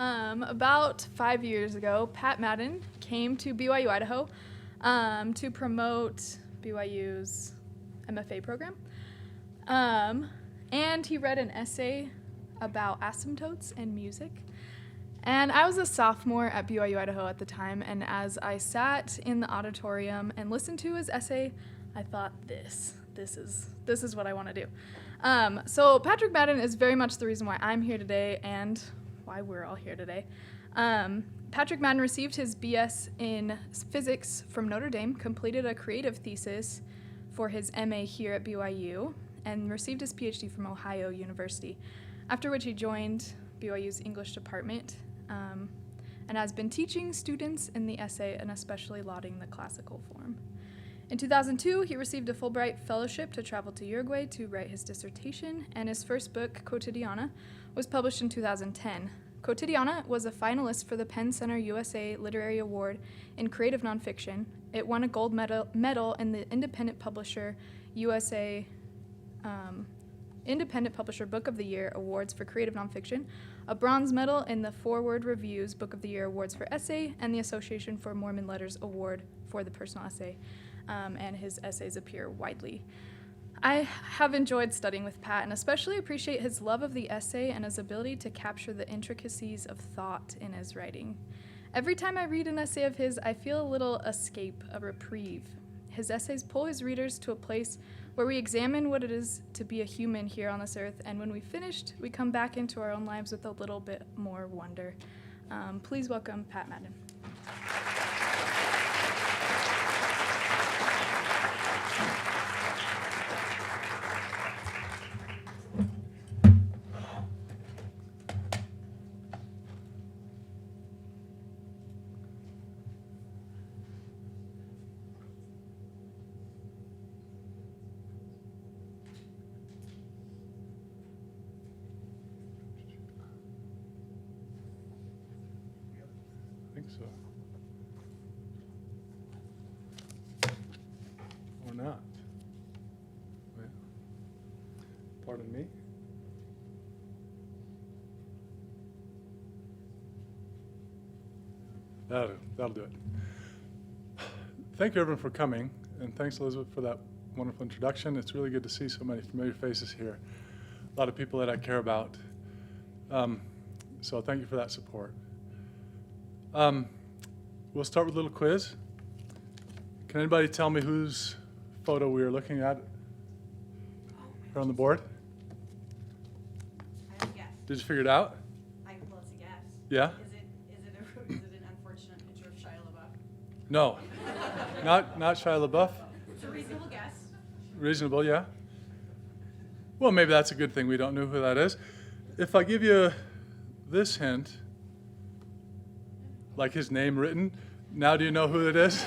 About 5 years ago, Pat Madden came to BYU, Idaho to promote BYU's MFA program. And he read an essay about asymptotes and music. And I was a sophomore at BYU, Idaho at the time, and as I sat in the auditorium and listened to his essay, I thought, this is what I want to do. So Patrick Madden is very much the reason why I'm here today and why we're all here today. Patrick Madden received his BS in physics from Notre Dame, completed a creative thesis for his MA here at BYU, and received his PhD from Ohio University, after which he joined BYU's English department and has been teaching students in the essay and especially lauding the classical form. In 2002, he received a Fulbright Fellowship to travel to Uruguay to write his dissertation, and his first book, Quotidiana, was published in 2010. Quotidiana was a finalist for the Penn Center USA Literary Award in Creative Nonfiction. It won a gold medal in the Independent Publisher USA Independent Publisher Book of the Year Awards for Creative Nonfiction, a bronze medal in the Forward Review's Book of the Year Awards for Essay, and the Association for Mormon Letters Award for the personal essay, and his essays appear widely. I have enjoyed studying with Pat and especially appreciate his love of the essay and his ability to capture the intricacies of thought in his writing. Every time I read an essay of his, I feel a little escape, a reprieve. His essays pull his readers to a place where we examine what it is to be a human here on this earth, and when we've finished, we come back into our own lives with a little bit more wonder. Please welcome Pat Madden. So, or not. Well, pardon me. That'll do it. Thank you, everyone, for coming, and thanks, Elizabeth, for that wonderful introduction. It's really good to see so many familiar faces here, a lot of people that I care about. So thank you for that support. We'll start with a little quiz. Can anybody tell me whose photo we are looking at here on the board? I have a guess. Did you figure it out? Well, it's a guess. Yeah? Is it an unfortunate picture of Shia LaBeouf? No. Not Shia LaBeouf. It's a reasonable guess. Reasonable, yeah. Well, maybe that's a good thing we don't know who that is. If I give you this hint, like his name written, now do you know who it is?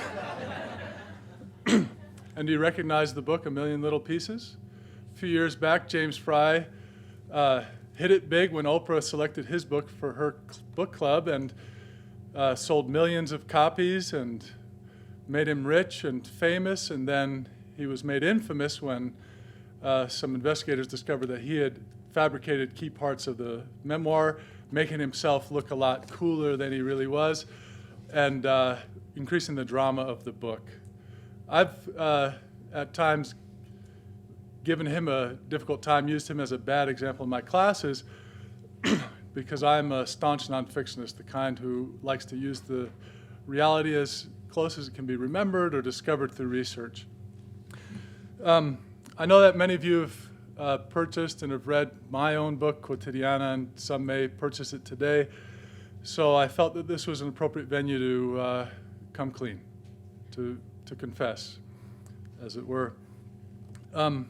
And do you recognize the book, A Million Little Pieces? A few years back, James Fry hit it big when Oprah selected his book for her book club and sold millions of copies and made him rich and famous, and then he was made infamous when some investigators discovered that he had fabricated key parts of the memoir, making himself look a lot cooler than he really was, and increasing the drama of the book. I've, at times, given him a difficult time, used him as a bad example in my classes, because I'm a staunch nonfictionist, the kind who likes to use the reality as close as it can be remembered or discovered through research. I know that many of you have purchased and have read my own book, Quotidiana, and some may purchase it today. So I felt that this was an appropriate venue to come clean, to confess, as it were. And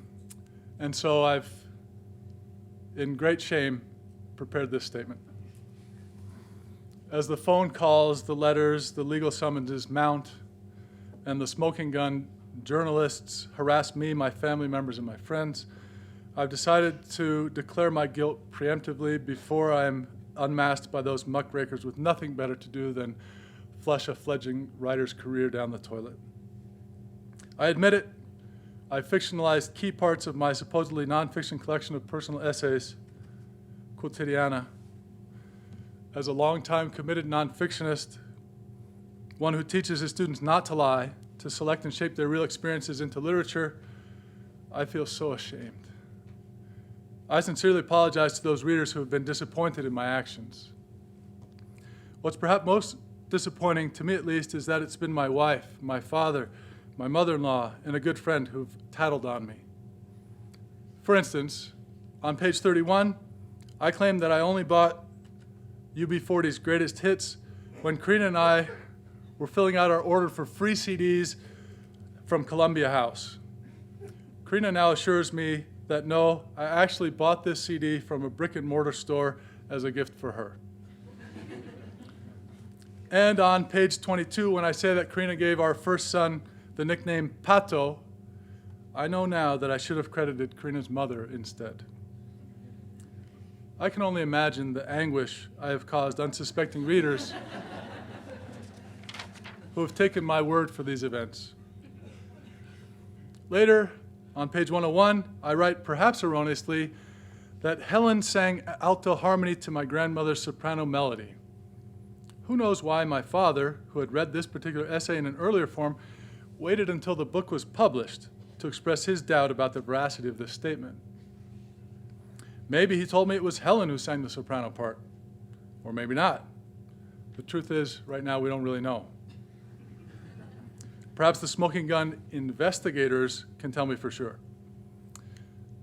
so I've, in great shame, prepared this statement. As the phone calls, the letters, the legal summonses mount, and the smoking gun journalists harass me, my family members, and my friends, I've decided to declare my guilt preemptively before I'm unmasked by those muckrakers with nothing better to do than flush a fledgling writer's career down the toilet. I admit it, I fictionalized key parts of my supposedly nonfiction collection of personal essays, Quotidiana. as a longtime committed nonfictionist, one who teaches his students not to lie, to select and shape their real experiences into literature, I feel so ashamed. I sincerely apologize to those readers who have been disappointed in my actions. What's perhaps most disappointing, to me at least, is that it's been my wife, my father, my mother-in-law, and a good friend who've tattled on me. For instance, on page 31, I claim that I only bought UB40's greatest hits when Karina and I were filling out our order for free CDs from Columbia House. Karina now assures me that no, I actually bought this CD from a brick and mortar store as a gift for her. And on page 22, when I say that Karina gave our first son the nickname Pato, I know now that I should have credited Karina's mother instead. I can only imagine the anguish I have caused unsuspecting readers who have taken my word for these events. Later, on page 101, I write, perhaps erroneously, that Helen sang alto harmony to my grandmother's soprano melody. Who knows why my father, who had read this particular essay in an earlier form, waited until the book was published to express his doubt about the veracity of this statement. Maybe he told me it was Helen who sang the soprano part, or maybe not. The truth is, right now, we don't really know. Perhaps the smoking gun investigators can tell me for sure.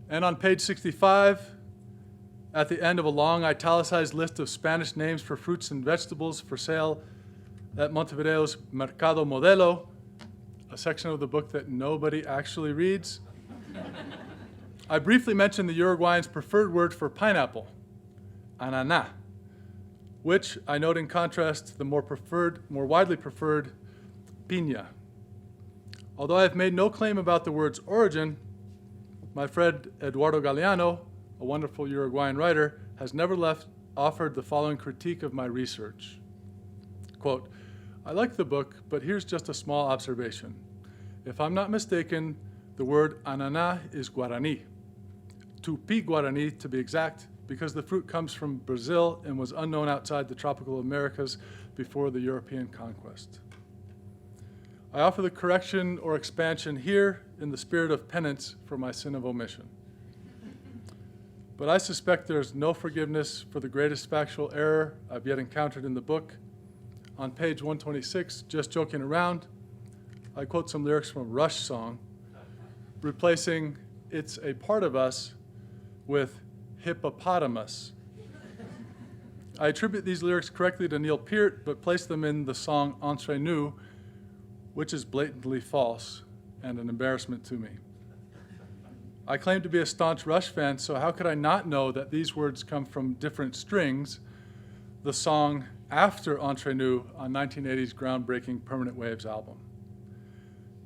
And on page 65, at the end of a long italicized list of Spanish names for fruits and vegetables for sale at Montevideo's Mercado Modelo, a section of the book that nobody actually reads, I briefly mentioned the Uruguayans' preferred word for pineapple, ananá, which I note in contrast to the more widely preferred piña. Although I have made no claim about the word's origin, my friend Eduardo Galeano, a wonderful Uruguayan writer, has nevertheless offered the following critique of my research. Quote, I like the book, but here's just a small observation. If I'm not mistaken, the word ananá is Guarani, Tupi Guarani to be exact, because the fruit comes from Brazil and was unknown outside the tropical Americas before the European conquest. I offer the correction or expansion here in the spirit of penance for my sin of omission. But I suspect there's no forgiveness for the greatest factual error I've yet encountered in the book. On page 126, just joking around, I quote some lyrics from a Rush song, replacing "It's a part of us" with "hippopotamus." I attribute these lyrics correctly to Neil Peart, but place them in the song Entre Nous, which is blatantly false and an embarrassment to me. I claim to be a staunch Rush fan, so how could I not know that these words come from Different Strings, the song after Entre Nous on 1980's groundbreaking Permanent Waves album?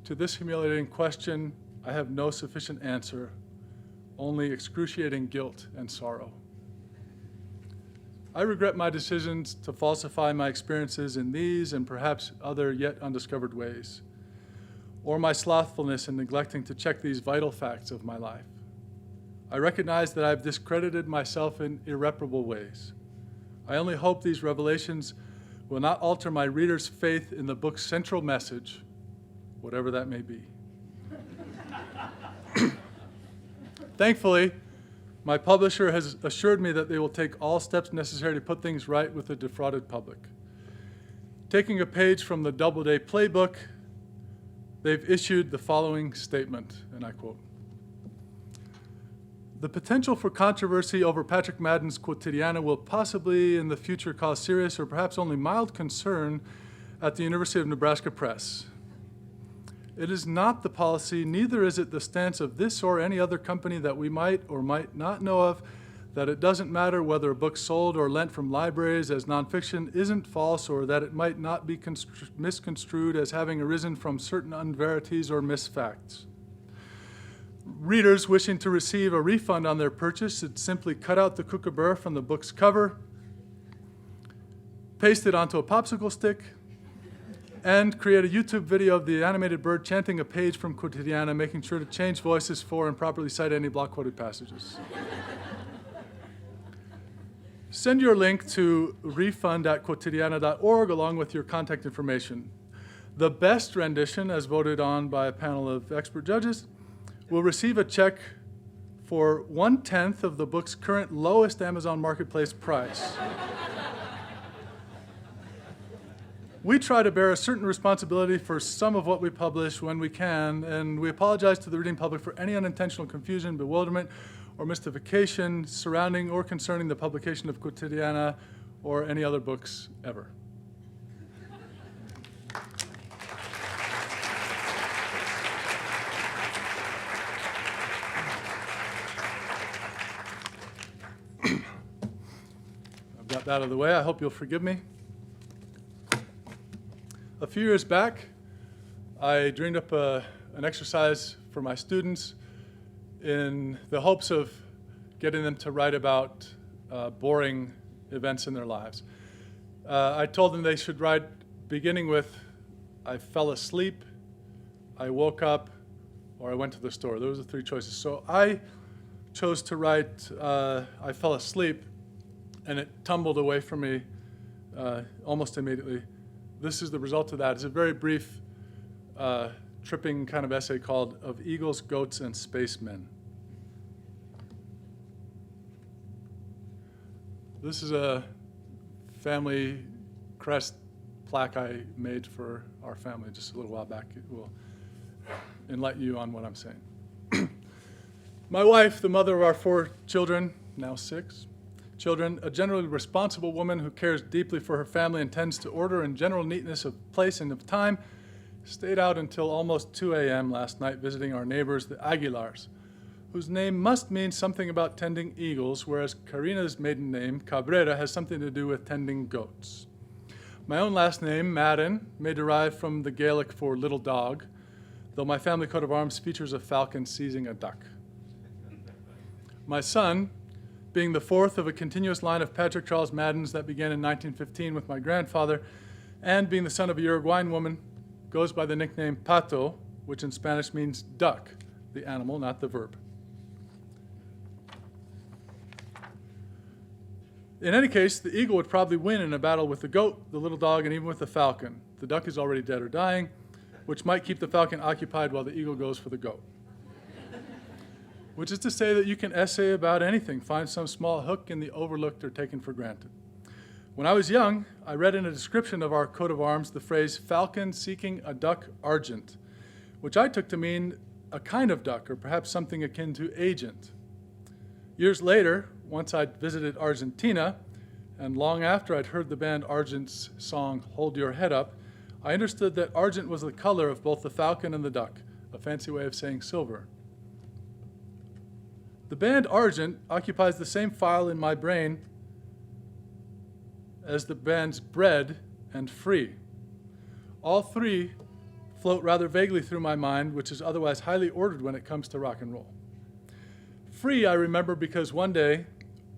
To this humiliating question, I have no sufficient answer, only excruciating guilt and sorrow. I regret my decisions to falsify my experiences in these and perhaps other yet undiscovered ways, or my slothfulness in neglecting to check these vital facts of my life. I recognize that I've discredited myself in irreparable ways. I only hope these revelations will not alter my readers' faith in the book's central message, whatever that may be. Thankfully, my publisher has assured me that they will take all steps necessary to put things right with the defrauded public. Taking a page from the Doubleday playbook, they've issued the following statement, and I quote, "The potential for controversy over Patrick Madden's Quotidiana will possibly in the future cause serious or perhaps only mild concern at the University of Nebraska Press. It is not the policy, neither is it the stance of this or any other company that we might or might not know of, that it doesn't matter whether a book sold or lent from libraries as nonfiction isn't false, or that it might not be misconstrued as having arisen from certain unverities or misfacts. Readers wishing to receive a refund on their purchase should simply cut out the kookaburra from the book's cover, paste it onto a popsicle stick, and create a YouTube video of the animated bird chanting a page from Quotidiana, making sure to change voices for and properly cite any block-quoted passages." Send your link to refund@quotidiana.org along with your contact information. The best rendition, as voted on by a panel of expert judges, will receive a check for 1/10 of the book's current lowest Amazon Marketplace price. We try to bear a certain responsibility for some of what we publish when we can, and we apologize to the reading public for any unintentional confusion, bewilderment, or mystification surrounding or concerning the publication of Quotidiana or any other books ever. I've got that out of the way. I hope you'll forgive me. A few years back, I dreamed up an exercise for my students in the hopes of getting them to write about boring events in their lives. I told them they should write beginning with, I fell asleep, I woke up, or I went to the store. Those are the three choices. So I chose to write, I fell asleep, and it tumbled away from me almost immediately. This is the result of that. It's a very brief, tripping kind of essay called Of Eagles, Goats, and Spacemen. This is a family crest plaque I made for our family just a little while back. It will enlighten you on what I'm saying. My wife, the mother of our 4 children, now 6 children, a generally responsible woman who cares deeply for her family and tends to order and general neatness of place and of time, stayed out until almost 2 a.m. last night visiting our neighbors, the Aguilars, whose name must mean something about tending eagles, whereas Karina's maiden name, Cabrera, has something to do with tending goats. My own last name, Madden, may derive from the Gaelic for little dog, though my family coat of arms features a falcon seizing a duck. My son, being the 4th of a continuous line of Patrick Charles Maddens that began in 1915 with my grandfather, and being the son of a Uruguayan woman, goes by the nickname Pato, which in Spanish means duck, the animal, not the verb. In any case, the eagle would probably win in a battle with the goat, the little dog, and even with the falcon. The duck is already dead or dying, which might keep the falcon occupied while the eagle goes for the goat. Which is to say that you can essay about anything, find some small hook in the overlooked or taken for granted. When I was young, I read in a description of our coat of arms the phrase falcon seeking a duck argent, which I took to mean a kind of duck, or perhaps something akin to agent. Years later, once I'd visited Argentina, and long after I'd heard the band Argent's song, Hold Your Head Up, I understood that argent was the color of both the falcon and the duck, a fancy way of saying silver. The band Argent occupies the same file in my brain as the bands Bread and Free. All three float rather vaguely through my mind, which is otherwise highly ordered when it comes to rock and roll. Free I remember because one day,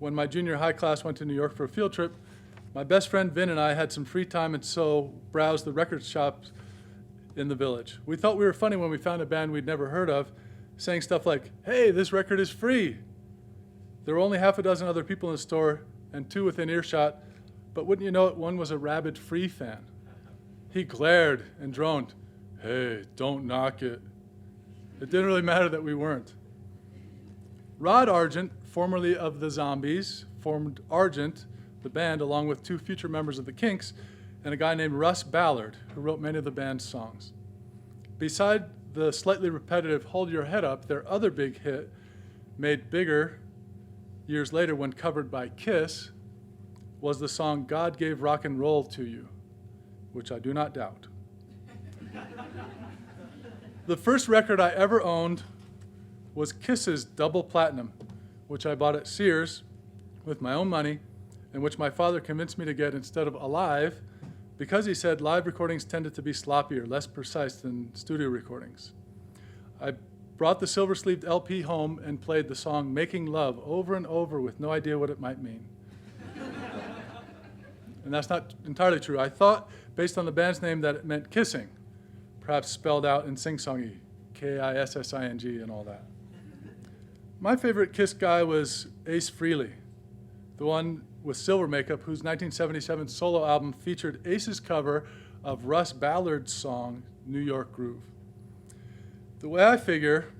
when my junior high class went to New York for a field trip, my best friend Vin and I had some free time and so browsed the record shops in the village. We thought we were funny when we found a band we'd never heard of, saying stuff like, "Hey, this record is free." There were only half a dozen other people in the store and 2 within earshot, but wouldn't you know it, one was a rabid Free fan. He glared and droned, "Hey, don't knock it." It didn't really matter that we weren't. Rod Argent, formerly of the Zombies, formed Argent, the band, along with 2 future members of the Kinks, and a guy named Russ Ballard, who wrote many of the band's songs. Beside the slightly repetitive Hold Your Head Up, their other big hit, made bigger years later when covered by Kiss, was the song God Gave Rock and Roll to You, which I do not doubt. The first record I ever owned was Kiss's Double Platinum, which I bought at Sears with my own money, and which my father convinced me to get instead of Alive, because he said live recordings tended to be sloppier, less precise than studio recordings. I brought the silver-sleeved LP home and played the song Making Love over and over with no idea what it might mean. And that's not entirely true. I thought, based on the band's name, that it meant kissing, perhaps spelled out in sing-songy, Kissing and all that. My favorite Kiss guy was Ace Frehley, the one with silver makeup, whose 1977 solo album featured Ace's cover of Russ Ballard's song, New York Groove. The way I figure,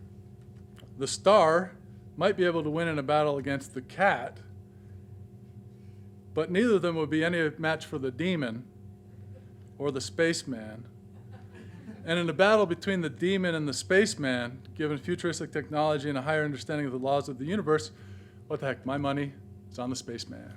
the star might be able to win in a battle against the cat, but neither of them would be any match for the demon or the spaceman. And in a battle between the demon and the spaceman, given futuristic technology and a higher understanding of the laws of the universe, what the heck, my money is on the spaceman.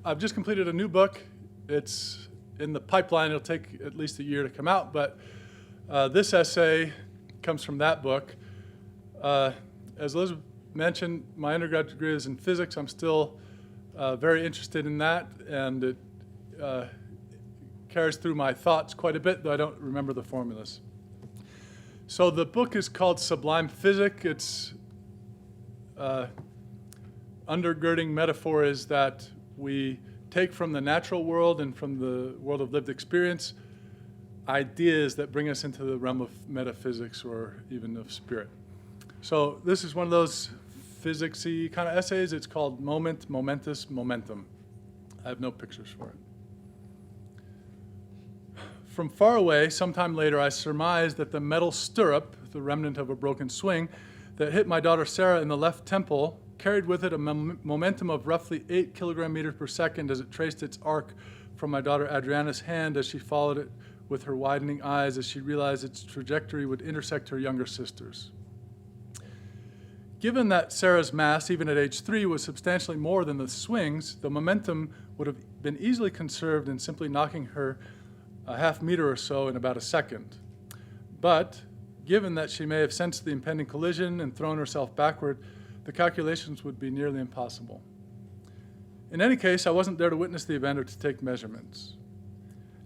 I've just completed a new book. It's in the pipeline. It'll take at least a year to come out, but this essay comes from that book. As Elizabeth mentioned, my undergraduate degree is in physics. I'm still very interested in that, and it carries through my thoughts quite a bit, though I don't remember the formulas. So the book is called Sublime Physics. Its undergirding metaphor is that we take from the natural world and from the world of lived experience ideas that bring us into the realm of metaphysics or even of spirit. So this is one of those physics-y kind of essays. It's called Moment, Momentous, Momentum. I have no pictures for it. From far away, sometime later, I surmised that the metal stirrup, the remnant of a broken swing, that hit my daughter Sarah in the left temple carried with it a momentum of roughly 8 km per second as it traced its arc from my daughter Adriana's hand as she followed it with her widening eyes as she realized its trajectory would intersect her younger sister's. Given that Sarah's mass, even at age 3, was substantially more than the swing's, the momentum would have been easily conserved in simply knocking her a half meter or so in about a second. But given that she may have sensed the impending collision and thrown herself backward, the calculations would be nearly impossible. In any case, I wasn't there to witness the event or to take measurements.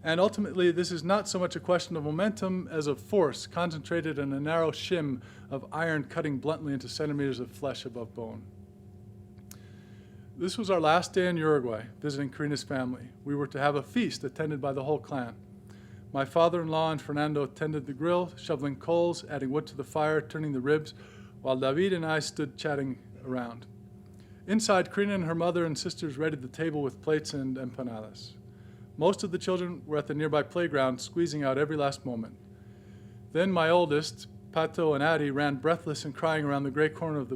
And ultimately, this is not so much a question of momentum as of force, concentrated in a narrow shim of iron cutting bluntly into centimeters of flesh above bone. This was our last day in Uruguay, visiting Karina's family. We were to have a feast attended by the whole clan. My father-in-law and Fernando tended the grill, shoveling coals, adding wood to the fire, turning the ribs, while David and I stood chatting around. Inside, Karina and her mother and sisters readied the table with plates and empanadas. Most of the children were at the nearby playground, squeezing out every last moment. Then my oldest, Pato and Addie, ran breathless and crying around the gray corner of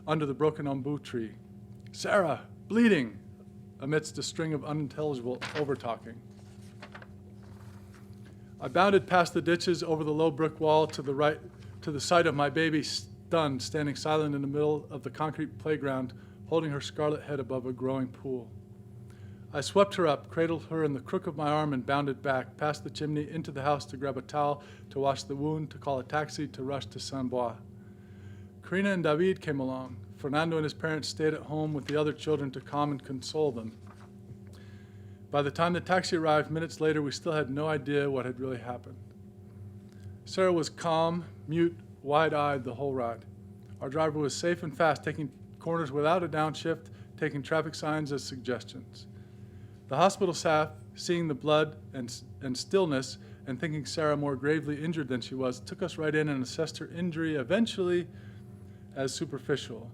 under the broken ombu tree. "Sarah, bleeding!" amidst a string of unintelligible over-talking. I bounded past the ditches over the low brick wall to the sight of my baby, stunned, standing silent in the middle of the concrete playground, holding her scarlet head above a growing pool. I swept her up, cradled her in the crook of my arm, and bounded back, past the chimney, into the house to grab a towel, to wash the wound, to call a taxi, to rush to San Bois. Karina and David came along. Fernando and his parents stayed at home with the other children to calm and console them. By the time the taxi arrived minutes later, we still had no idea what had really happened. Sarah was calm, mute, wide-eyed the whole ride. Our driver was safe and fast, taking corners without a downshift, taking traffic signs as suggestions. The hospital staff, seeing the blood and stillness and thinking Sarah more gravely injured than she was, took us right in and assessed her injury eventually as superficial.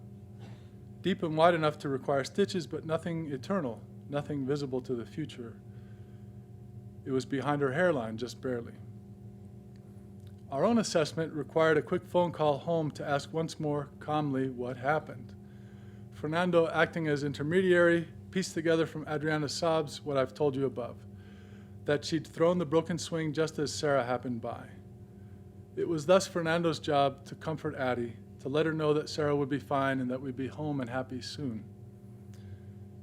Deep and wide enough to require stitches, but nothing eternal, nothing visible to the future. It was behind her hairline, just barely. Our own assessment required a quick phone call home to ask once more calmly what happened. Fernando, acting as intermediary, pieced together from Adriana's sobs what I've told you above, that she'd thrown the broken swing just as Sarah happened by. It was thus Fernando's job to comfort Addie, to let her know that Sarah would be fine and that we'd be home and happy soon.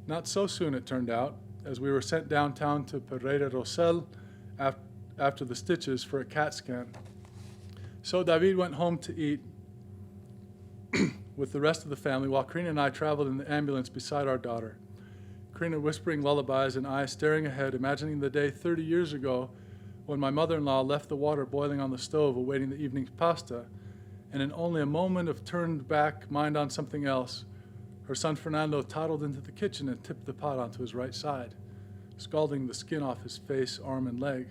Not so soon, it turned out, as we were sent downtown to Pereira Rosell after the stitches for a CAT scan. So David went home to eat with the rest of the family while Karina and I traveled in the ambulance beside our daughter. Karina whispering lullabies and I staring ahead, imagining the day 30 years ago when my mother-in-law left the water boiling on the stove awaiting the evening's pasta, and in only a moment of turned back mind on something else, her son Fernando toddled into the kitchen and tipped the pot onto his right side. scalding the skin off his face, arm, and leg.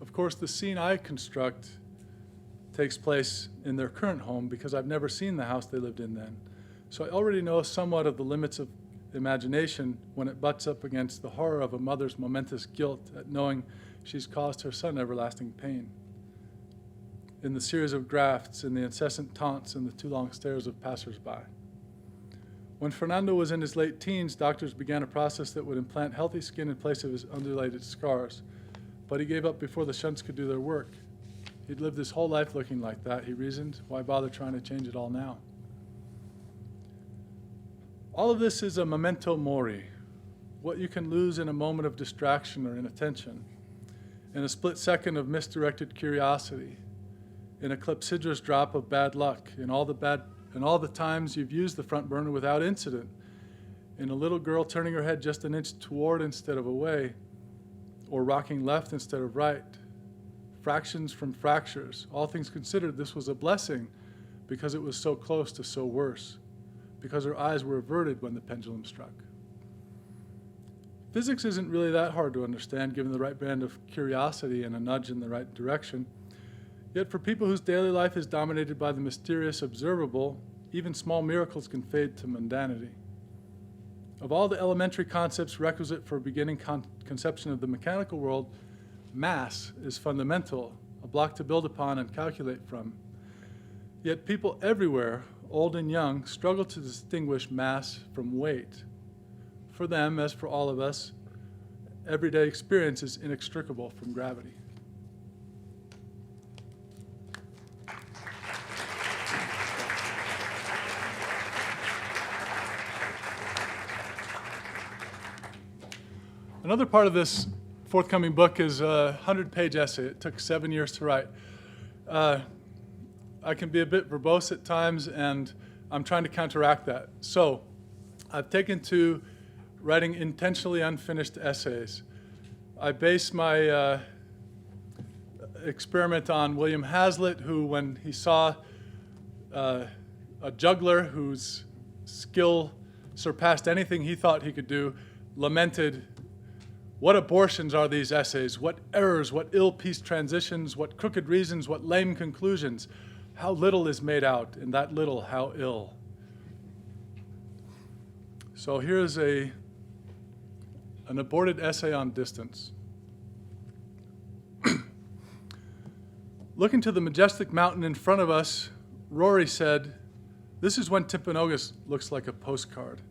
Of course, the scene I construct takes place in their current home because I've never seen the house they lived in then. So I already know somewhat of the limits of imagination when it butts up against the horror of a mother's momentous guilt at knowing she's caused her son everlasting pain. In the series of grafts, in the incessant taunts, and the too long stares of passers-by. When Fernando was in his late teens, doctors began a process that would implant healthy skin in place of his undulated scars. But he gave up before the shunts could do their work. He'd lived his whole life looking like that, he reasoned. Why bother trying to change it all now? All of this is a memento mori, what you can lose in a moment of distraction or inattention, in a split second of misdirected curiosity, in a clepsydra's drop of bad luck, in all the times you've used the front burner without incident, in a little girl turning her head just an inch toward instead of away, or rocking left instead of right. Fractions from fractures. All things considered, this was a blessing because it was so close to so worse, because her eyes were averted when the pendulum struck. Physics isn't really that hard to understand given the right band of curiosity and a nudge in the right direction. Yet for people whose daily life is dominated by the mysterious observable, even small miracles can fade to mundanity. Of all the elementary concepts requisite for beginning conception of the mechanical world, mass is fundamental, a block to build upon and calculate from. Yet people everywhere, old and young, struggle to distinguish mass from weight. For them, as for all of us, everyday experience is inextricable from gravity. Another part of this forthcoming book is a 100-page essay. It took 7 years to write. I can be a bit verbose at times, and I'm trying to counteract that. So I've taken to writing intentionally unfinished essays. I base my experiment on William Hazlitt, who, when he saw a juggler whose skill surpassed anything he thought he could do, lamented, "What abortions are these essays? What errors, what ill-pieced transitions, what crooked reasons, what lame conclusions? How little is made out, and that little how ill." So here's an aborted essay on distance. Looking to the majestic mountain in front of us, Rory said, "This is when Timpanogos looks like a postcard."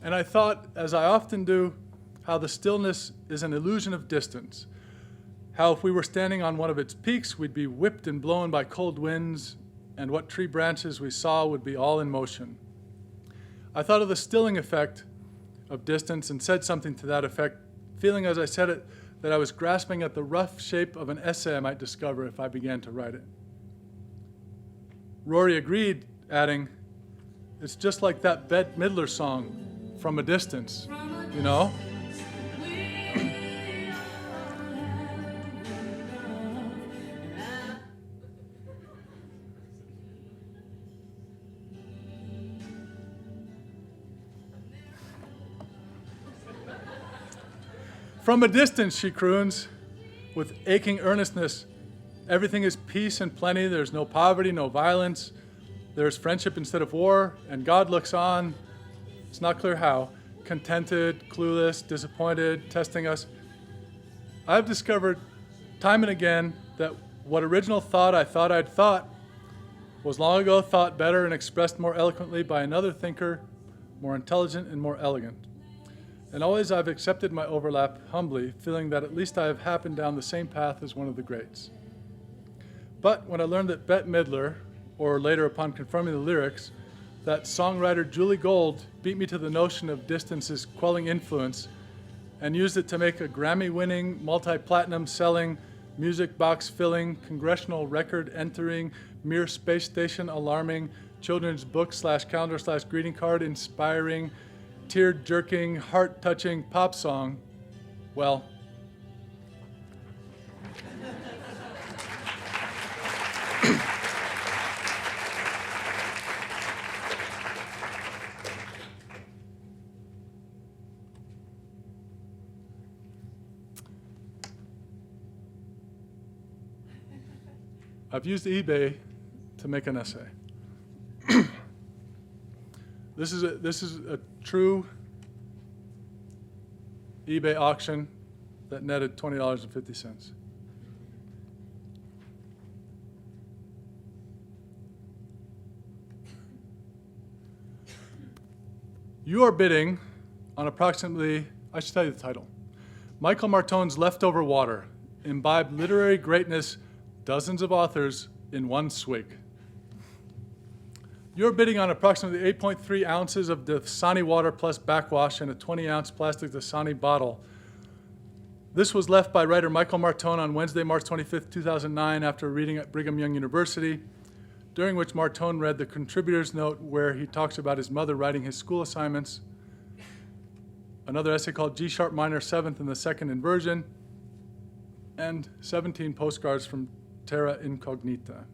And I thought, as I often do, how the stillness is an illusion of distance. How if we were standing on one of its peaks, we'd be whipped and blown by cold winds, and what tree branches we saw would be all in motion. I thought of the stilling effect of distance and said something to that effect, feeling as I said it that I was grasping at the rough shape of an essay I might discover if I began to write it. Rory agreed, adding, "It's just like that Bette Midler song, From a Distance, you know?" From a distance, she croons, with aching earnestness. Everything is peace and plenty. There's no poverty, no violence. There's friendship instead of war, and God looks on. It's not clear how. Contented, clueless, disappointed, testing us. I've discovered time and again that what original thought I thought I'd thought was long ago thought better and expressed more eloquently by another thinker, more intelligent and more elegant. And always I've accepted my overlap humbly, feeling that at least I have happened down the same path as one of the greats. But when I learned that Bette Midler, or later upon confirming the lyrics, that songwriter Julie Gold beat me to the notion of distance's quelling influence and used it to make a Grammy-winning, multi-platinum selling, music box filling, congressional record entering, mere space station alarming, children's book / calendar / greeting card inspiring, tear-jerking, heart-touching pop song, well, I've used eBay to make an essay. This is a true eBay auction that netted $20.50. You are bidding on approximately, I should tell you the title, Michael Martone's Leftover Water, imbibed literary greatness, dozens of authors in one swig. You're bidding on approximately 8.3 ounces of Dasani water plus backwash in a 20-ounce plastic Dasani bottle. This was left by writer Michael Martone on Wednesday, March 25, 2009, after a reading at Brigham Young University, during which Martone read the contributor's note where he talks about his mother writing his school assignments, another essay called G sharp minor 7th in the second inversion, and 17 postcards from Terra Incognita.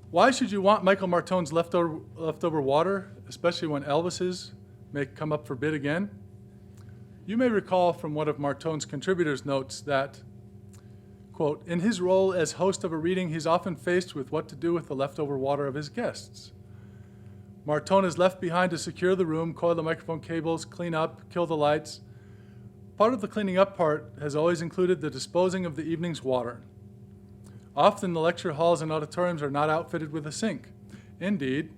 Why should you want Michael Martone's leftover water, especially when Elvis's may come up for bid again? You may recall from one of Martone's contributors' notes that, quote, in his role as host of a reading, he's often faced with what to do with the leftover water of his guests. Martone is left behind to secure the room, coil the microphone cables, clean up, kill the lights. Part of the cleaning up part has always included the disposing of the evening's water. Often the lecture halls and auditoriums are not outfitted with a sink. Indeed,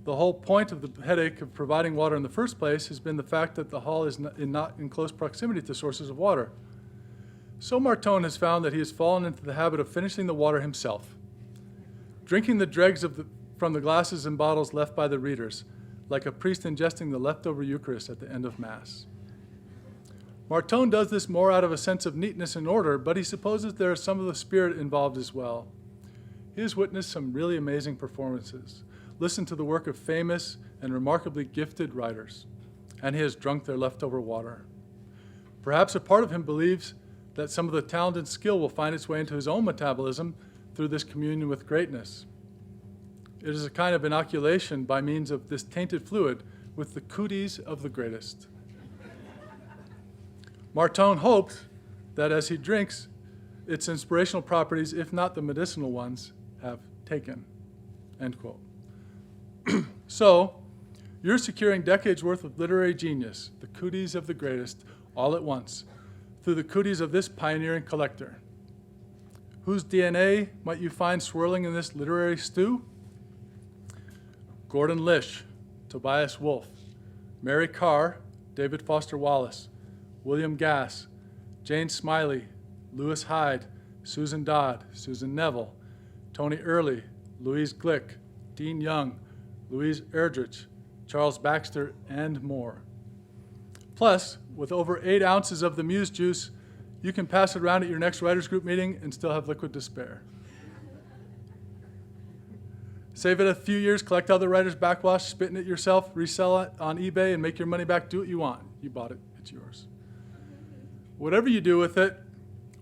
the whole point of the headache of providing water in the first place has been the fact that the hall is not in close proximity to sources of water. So Martone has found that he has fallen into the habit of finishing the water himself, drinking the dregs from the glasses and bottles left by the readers, like a priest ingesting the leftover Eucharist at the end of Mass. Martone does this more out of a sense of neatness and order, but he supposes there is some of the spirit involved as well. He has witnessed some really amazing performances, listened to the work of famous and remarkably gifted writers, and he has drunk their leftover water. Perhaps a part of him believes that some of the talent and skill will find its way into his own metabolism through this communion with greatness. It is a kind of inoculation by means of this tainted fluid with the cooties of the greatest. Martone hoped that as he drinks, its inspirational properties, if not the medicinal ones, have taken, end quote. So, you're securing decades worth of literary genius, the cooties of the greatest, all at once, through the cooties of this pioneering collector. Whose DNA might you find swirling in this literary stew? Gordon Lish, Tobias Wolff, Mary Carr, David Foster Wallace, William Gass, Jane Smiley, Lewis Hyde, Susan Dodd, Susan Neville, Tony Early, Louise Glick, Dean Young, Louise Erdrich, Charles Baxter, and more. Plus, with over 8 ounces of the Muse juice, you can pass it around at your next writers group meeting and still have liquid to spare. Save it a few years, collect other writers' backwash, spit in it yourself, resell it on eBay, and make your money back. Do what you want. You bought it. It's yours. Whatever you do with it,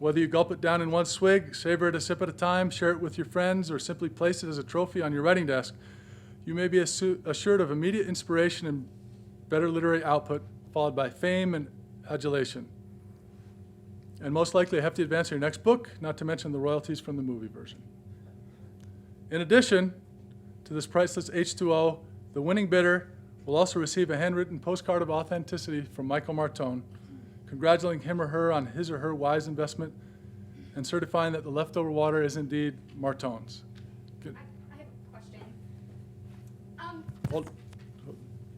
whether you gulp it down in one swig, savor it a sip at a time, share it with your friends, or simply place it as a trophy on your writing desk, you may be assured of immediate inspiration and better literary output, followed by fame and adulation. And most likely a hefty advance in your next book, not to mention the royalties from the movie version. In addition to this priceless H2O, the winning bidder will also receive a handwritten postcard of authenticity from Michael Martone, congratulating him or her on his or her wise investment and certifying that the leftover water is indeed Martone's. Good. I have a question. Hold.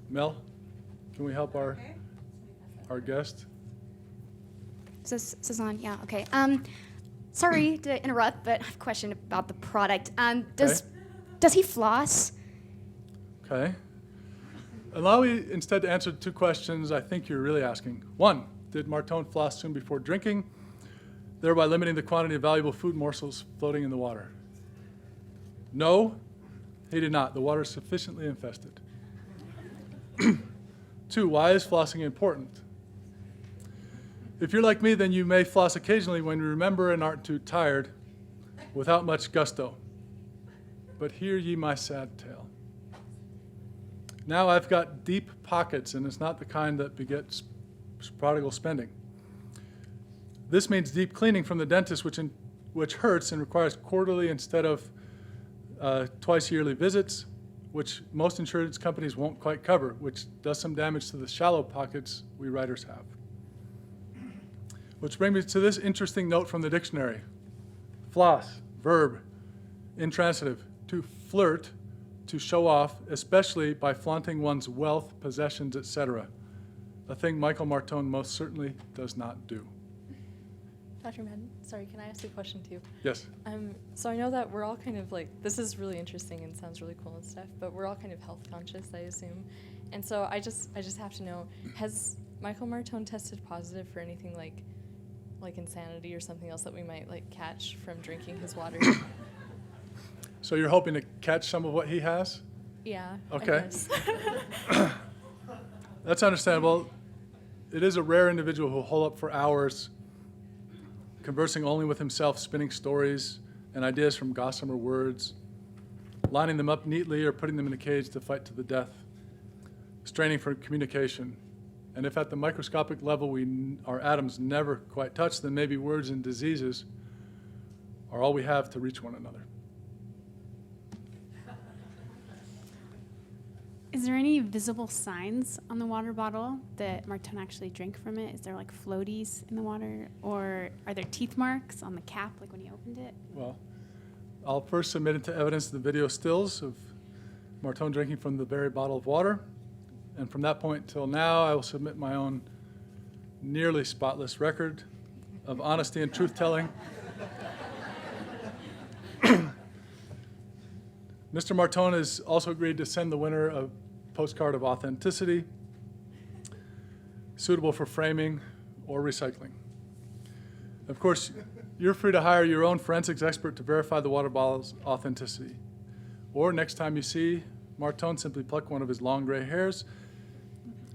Mel, can we help our guest? This is on, yeah, okay. Sorry to interrupt, but I have a question about the product. Does he floss? Okay. Allow me instead to answer 2 questions I think you're really asking. 1, did Martone floss soon before drinking, thereby limiting the quantity of valuable food morsels floating in the water? No, he did not. The water is sufficiently infested. 2, why is flossing important? If you're like me, then you may floss occasionally when you remember and aren't too tired, without much gusto. But hear ye my sad tale. Now I've got deep pockets, and it's not the kind that begets prodigal spending. This means deep cleaning from the dentist, which which hurts and requires quarterly instead of twice yearly visits, which most insurance companies won't quite cover, which does some damage to the shallow pockets we writers have. Which brings me to this interesting note from the dictionary. Floss, verb, intransitive, to flirt, to show off, especially by flaunting one's wealth, possessions, etc. A thing Michael Martone most certainly does not do. Dr. Madden, sorry, can I ask a question too? Yes. So I know that we're all kind of like, this is really interesting and sounds really cool and stuff, but we're all kind of health conscious, I assume. And so I just have to know, has Michael Martone tested positive for anything like insanity or something else that we might like catch from drinking his water? So you're hoping to catch some of what he has? Yeah. Okay. I guess. That's understandable. It is a rare individual who will hold up for hours, conversing only with himself, spinning stories and ideas from gossamer words, lining them up neatly or putting them in a cage to fight to the death, straining for communication. And if at the microscopic level our atoms never quite touch, then maybe words and diseases are all we have to reach one another. Is there any visible signs on the water bottle that Martone actually drank from it? Is there like floaties in the water? Or are there teeth marks on the cap, like when he opened it? Well, I'll first submit into evidence the video stills of Martone drinking from the very bottle of water. And from that point till now, I will submit my own nearly spotless record of honesty and truth-telling. Mr. Martone has also agreed to send the winner a postcard of authenticity, suitable for framing or recycling. Of course, you're free to hire your own forensics expert to verify the water bottle's authenticity. Or next time you see Martone, simply pluck one of his long gray hairs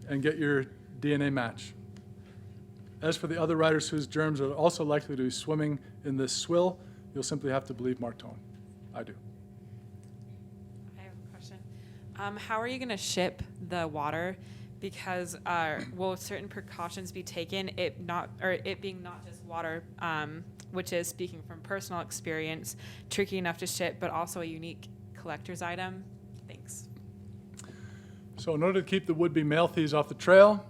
and get your DNA match. As for the other writers whose germs are also likely to be swimming in this swill, you'll simply have to believe Martone. I do. I have a question. How are you going to ship the water? Because will certain precautions be taken? It being not just water, which is, speaking from personal experience, tricky enough to ship, but also a unique collector's item. Thanks. So in order to keep the would-be mail thieves off the trail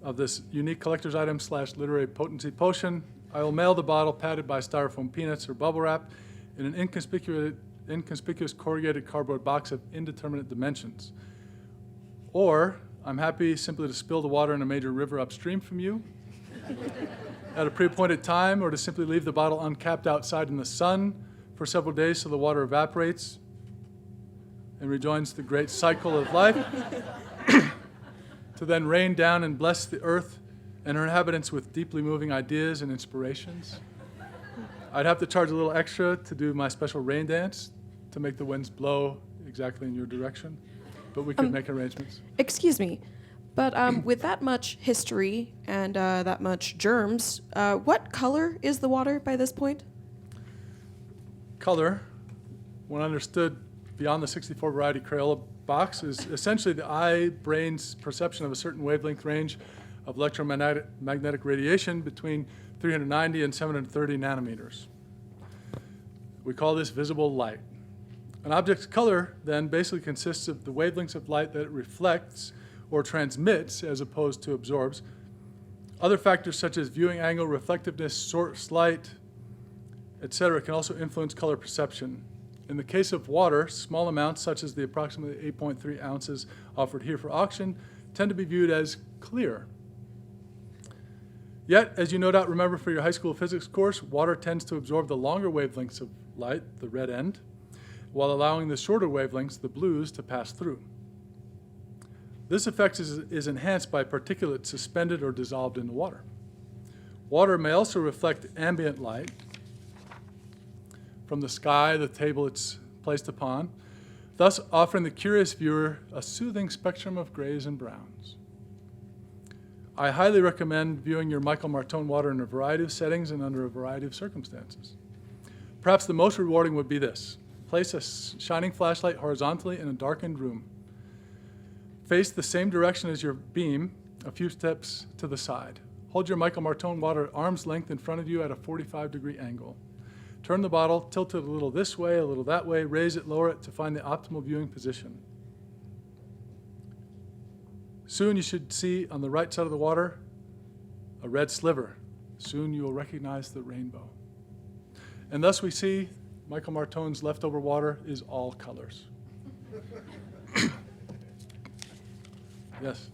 of this unique collector's item / literary potency potion, I will mail the bottle padded by styrofoam peanuts or bubble wrap in an inconspicuous corrugated cardboard box of indeterminate dimensions. Or I'm happy simply to spill the water in a major river upstream from you at a pre-appointed time, or to simply leave the bottle uncapped outside in the sun for several days so the water evaporates and rejoins the great cycle of life, to then rain down and bless the earth and her inhabitants with deeply moving ideas and inspirations. I'd have to charge a little extra to do my special rain dance to make the winds blow exactly in your direction, but we could make arrangements. Excuse me, but with that much history and that much germs, what color is the water by this point? Color, when understood beyond the 64 variety Crayola box, is essentially the eye-brain's perception of a certain wavelength range of electromagnetic radiation between 390 and 730 nanometers. We call this visible light. An object's color then basically consists of the wavelengths of light that it reflects or transmits as opposed to absorbs. Other factors such as viewing angle, reflectiveness, source light, etc. can also influence color perception. In the case of water, small amounts such as the approximately 8.3 ounces offered here for auction tend to be viewed as clear. Yet, as you no doubt remember for your high school physics course, water tends to absorb the longer wavelengths of light, the red end, while allowing the shorter wavelengths, the blues, to pass through. This effect is enhanced by particulates suspended or dissolved in the water. Water may also reflect ambient light from the sky, the table it's placed upon, thus offering the curious viewer a soothing spectrum of grays and browns. I highly recommend viewing your Michael Martone water in a variety of settings and under a variety of circumstances. Perhaps the most rewarding would be this. Place a shining flashlight horizontally in a darkened room. Face the same direction as your beam, a few steps to the side. Hold your Michael Martone water at arm's length in front of you at a 45-degree angle. Turn the bottle, tilt it a little this way, a little that way, raise it, lower it to find the optimal viewing position. Soon you should see on the right side of the water a red sliver. Soon you will recognize the rainbow. And thus we see Michael Martone's leftover water is all colors. Yes.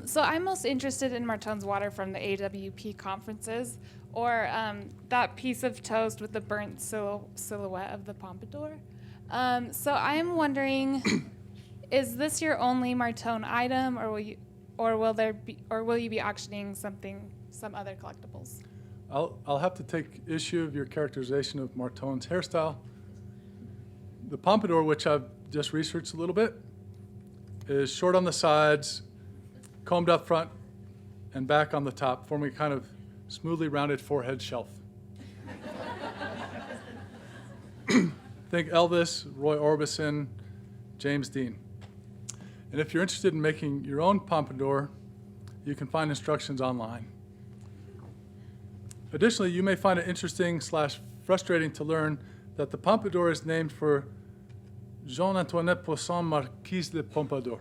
So I'm most interested in Martone's water from the AWP conferences, or that piece of toast with the burnt silhouette of the pompadour. So I'm wondering, is this your only Martone item, or will you be auctioning some other collectibles? I'll have to take issue of your characterization of Martone's hairstyle. The pompadour, which I've just researched a little bit, is short on the sides, combed up front, and back on the top, forming a kind of smoothly rounded forehead shelf. Think Elvis, Roy Orbison, James Dean. And if you're interested in making your own pompadour, you can find instructions online. Additionally, you may find it interesting/frustrating to learn that the pompadour is named for Jean-Antoinette Poisson, Marquise de Pompadour,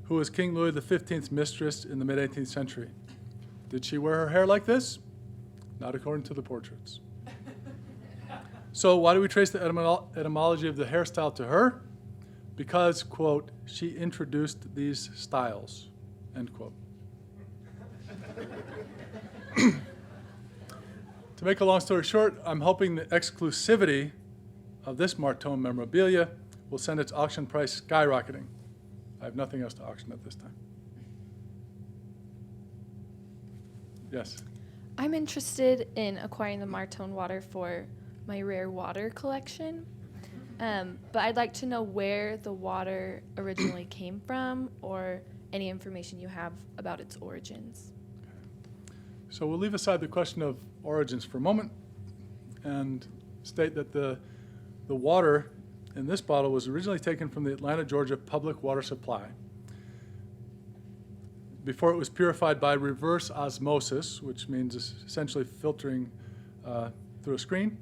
who was King Louis XV's mistress in the mid-18th century. Did she wear her hair like this? Not according to the portraits. So why do we trace the etymology of the hairstyle to her? Because, quote, she introduced these styles, end quote. To make a long story short, I'm hoping the exclusivity of this Martone memorabilia will send its auction price skyrocketing. I have nothing else to auction at this time. Yes? I'm interested in acquiring the Martone water for my rare water collection, but I'd like to know where the water originally came from or any information you have about its origins. So we'll leave aside the question of origins for a moment and state that the water in this bottle was originally taken from the Atlanta, Georgia public water supply before it was purified by reverse osmosis, which means essentially filtering through a screen,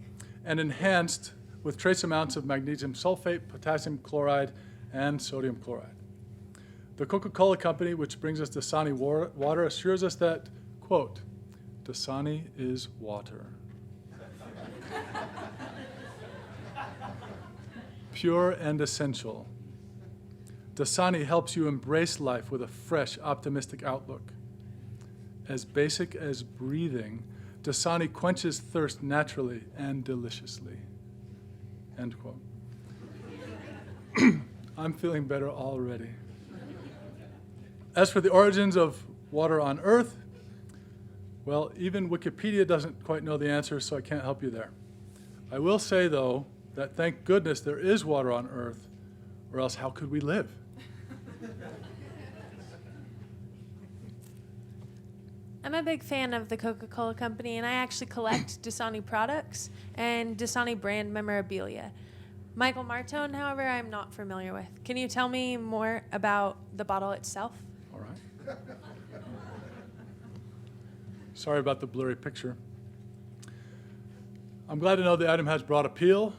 and enhanced with trace amounts of magnesium sulfate, potassium chloride, and sodium chloride. The Coca-Cola Company, which brings us Dasani water, assures us that, quote, Dasani is water. Pure and essential. Dasani helps you embrace life with a fresh, optimistic outlook. As basic as breathing, Dasani quenches thirst naturally and deliciously. End quote. I'm feeling better already. As for the origins of water on Earth, well, even Wikipedia doesn't quite know the answer, so I can't help you there. I will say, though, that thank goodness there is water on Earth, or else how could we live? I'm a big fan of the Coca-Cola Company, and I actually collect Dasani products and Dasani brand memorabilia. Michael Martone, however, I'm not familiar with. Can you tell me more about the bottle itself? All right. Sorry about the blurry picture. I'm glad to know the item has broad appeal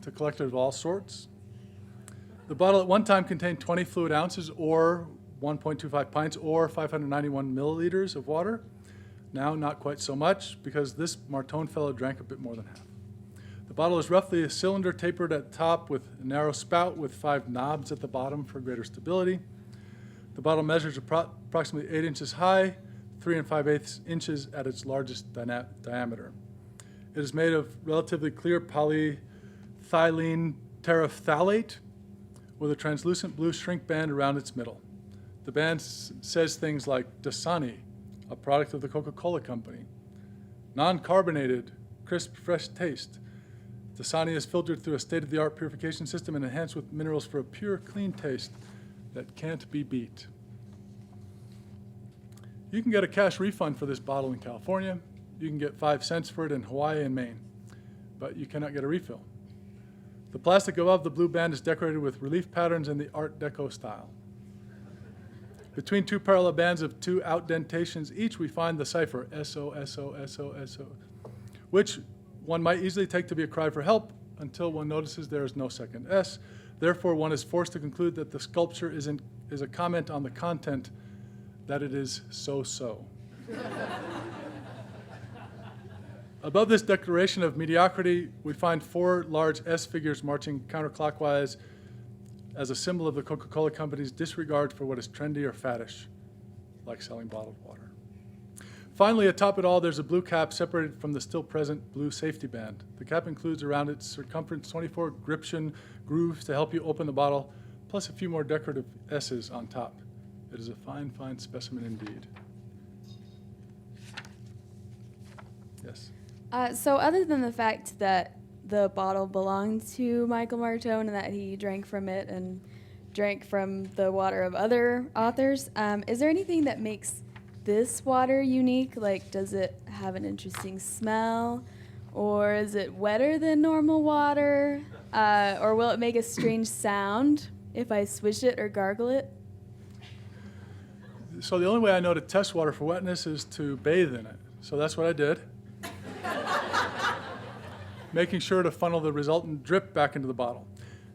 to collectors of all sorts. The bottle at one time contained 20 fluid ounces or 1.25 pints or 591 milliliters of water. Now, not quite so much because this Martone fellow drank a bit more than half. The bottle is roughly a cylinder tapered at the top with a narrow spout with 5 knobs at the bottom for greater stability. The bottle measures approximately 8 inches high, 3 5/8 inches at its largest diameter. It is made of relatively clear polyethylene terephthalate with a translucent blue shrink band around its middle. The band says things like Dasani, a product of the Coca-Cola Company. Non-carbonated, crisp, fresh taste. Dasani is filtered through a state-of-the-art purification system and enhanced with minerals for a pure, clean taste that can't be beat. You can get a cash refund for this bottle in California. You can get 5 cents for it in Hawaii and Maine, but you cannot get a refill. The plastic above the blue band is decorated with relief patterns in the Art Deco style. Between two parallel bands of two outdentations each, we find the cipher S-O-S-O-S-O-S-O, which one might easily take to be a cry for help until one notices there is no second S. Therefore, one is forced to conclude that the sculpture is a comment on the content, that it is so-so. Above this declaration of mediocrity, we find four large S figures marching counterclockwise as a symbol of the Coca-Cola Company's disregard for what is trendy or faddish, like selling bottled water. Finally, atop it all, there's a blue cap separated from the still present blue safety band. The cap includes around its circumference 24 gription grooves to help you open the bottle, plus a few more decorative S's on top. It is a fine, fine specimen indeed. Yes? So other than the fact that the bottle belonged to Michael Martone and that he drank from it and drank from the water of other authors, is there anything that makes this water unique? Like, does it have an interesting smell? Or is it wetter than normal water? Or will it make a strange sound if I swish it or gargle it? So the only way I know to test water for wetness is to bathe in it. So that's what I did. Making sure to funnel the resultant drip back into the bottle.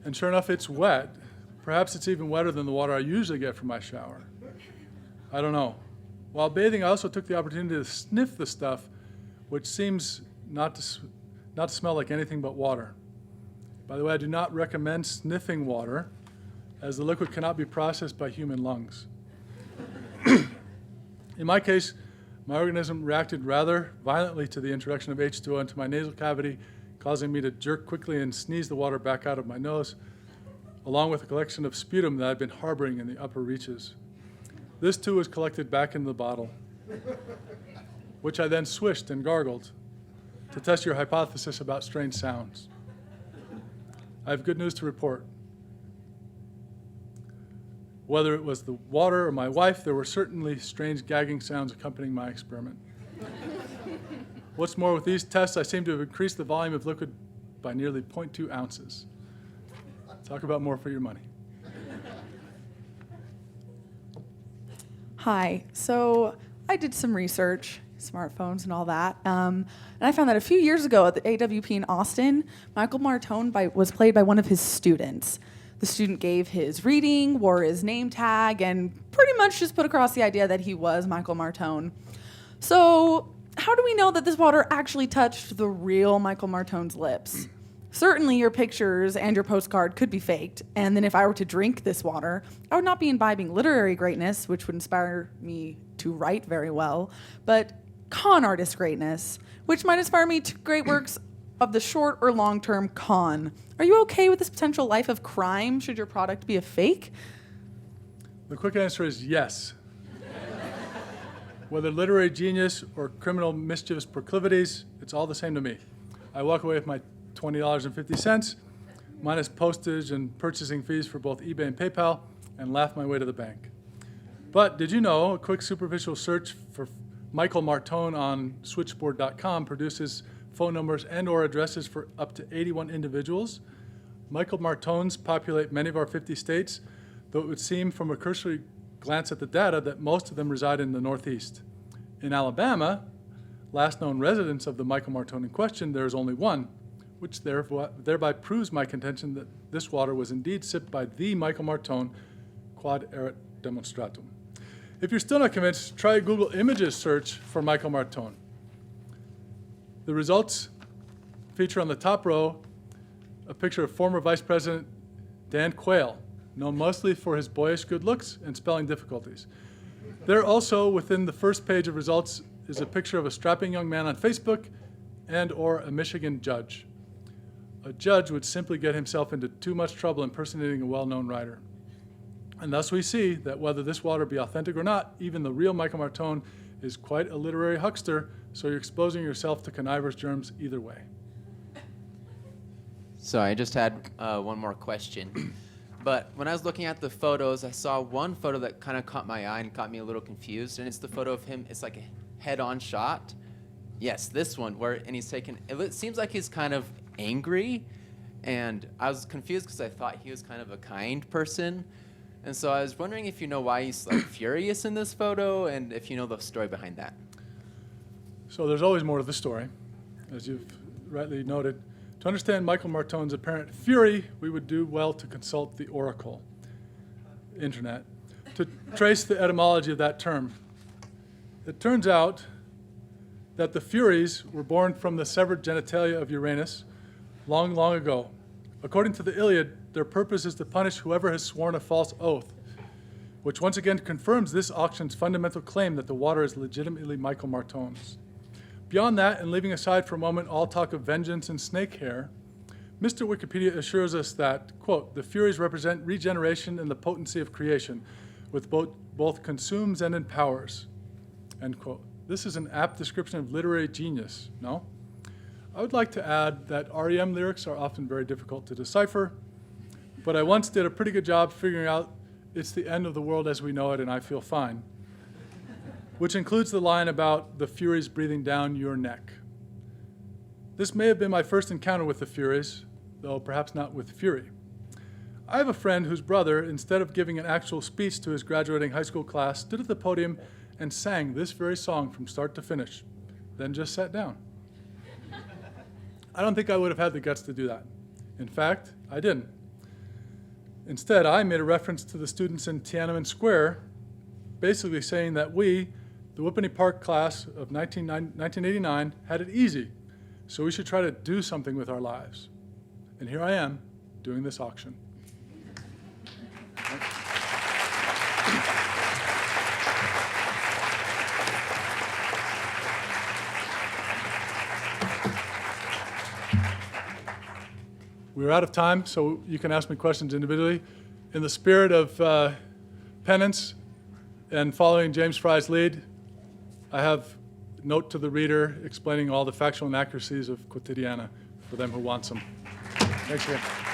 And sure enough, it's wet. Perhaps it's even wetter than the water I usually get from my shower. I don't know. While bathing, I also took the opportunity to sniff the stuff, which seems not to smell like anything but water. By the way, I do not recommend sniffing water, as the liquid cannot be processed by human lungs. In my case, my organism reacted rather violently to the introduction of H2O into my nasal cavity, causing me to jerk quickly and sneeze the water back out of my nose, along with a collection of sputum that I'd been harboring in the upper reaches. This too was collected back in the bottle, which I then swished and gargled to test your hypothesis about strange sounds. I have good news to report. Whether it was the water or my wife, there were certainly strange gagging sounds accompanying my experiment. What's more, with these tests, I seem to have increased the volume of liquid by nearly 0.2 ounces. Talk about more for your money. Hi. So I did some research, smartphones and all that, and I found that a few years ago at the AWP in Austin, Michael Martone was played by one of his students. The student gave his reading, wore his name tag, and pretty much just put across the idea that he was Michael Martone. So how do we know that this water actually touched the real Michael Martone's lips? Certainly your pictures and your postcard could be faked, and then if I were to drink this water, I would not be imbibing literary greatness, which would inspire me to write very well, but con artist greatness, which might inspire me to great works of the short or long-term con. Are you okay with this potential life of crime should your product be a fake? The quick answer is yes. Whether literary genius or criminal mischievous proclivities, it's all the same to me. I walk away with my $20.50, minus postage and purchasing fees for both eBay and PayPal, and laugh my way to the bank. But did you know a quick superficial search for Michael Martone on switchboard.com produces phone numbers and or addresses for up to 81 individuals? Michael Martones populate many of our 50 states, though it would seem from a cursory glance at the data that most of them reside in the Northeast. In Alabama, last known residents of the Michael Martone in question, there is only one, which thereby proves my contention that this water was indeed sipped by the Michael Martone, quod erat demonstratum. If you're still not convinced, try a Google Images search for Michael Martone. The results feature on the top row a picture of former Vice President Dan Quayle, known mostly for his boyish good looks and spelling difficulties. There also, within the first page of results, is a picture of a strapping young man on Facebook and or a Michigan judge. A judge would simply get himself into too much trouble impersonating a well-known writer. And thus we see that whether this water be authentic or not, even the real Michael Martone is quite a literary huckster, so you're exposing yourself to conniver's germs either way. So I just had one more question. But when I was looking at the photos, I saw one photo that kind of caught my eye and got me a little confused, and it's the photo of him. It's like a head-on shot. Yes, this one, and he's taken, it seems like he's kind of angry, and I was confused because I thought he was kind of a kind person. And so I was wondering if you know why he's like furious in this photo, and if you know the story behind that. So there's always more to the story, as you've rightly noted. To understand Michael Martone's apparent fury, we would do well to consult the Oracle, internet, to trace the etymology of that term. It turns out that the Furies were born from the severed genitalia of Uranus long, long ago. According to the Iliad, their purpose is to punish whoever has sworn a false oath, which once again confirms this auction's fundamental claim that the water is legitimately Michael Martone's. Beyond that, and leaving aside for a moment all talk of vengeance and snake hair, Mr. Wikipedia assures us that, quote, the Furies represent regeneration and the potency of creation, with both consumes and empowers, end quote. This is an apt description of literary genius, no? I would like to add that REM lyrics are often very difficult to decipher, but I once did a pretty good job figuring out it's the end of the world as we know it and I feel fine, which includes the line about the Furies breathing down your neck. This may have been my first encounter with the Furies, though perhaps not with fury. I have a friend whose brother, instead of giving an actual speech to his graduating high school class, stood at the podium and sang this very song from start to finish, then just sat down. I don't think I would have had the guts to do that. In fact, I didn't. Instead, I made a reference to the students in Tiananmen Square, basically saying that we, the Whippany Park class of 1989, had it easy, so we should try to do something with our lives. And here I am, doing this auction. We're out of time, so you can ask me questions individually. In the spirit of penance and following James Fry's lead, I have a note to the reader explaining all the factual inaccuracies of Quotidiana for them who wants them. Thanks again.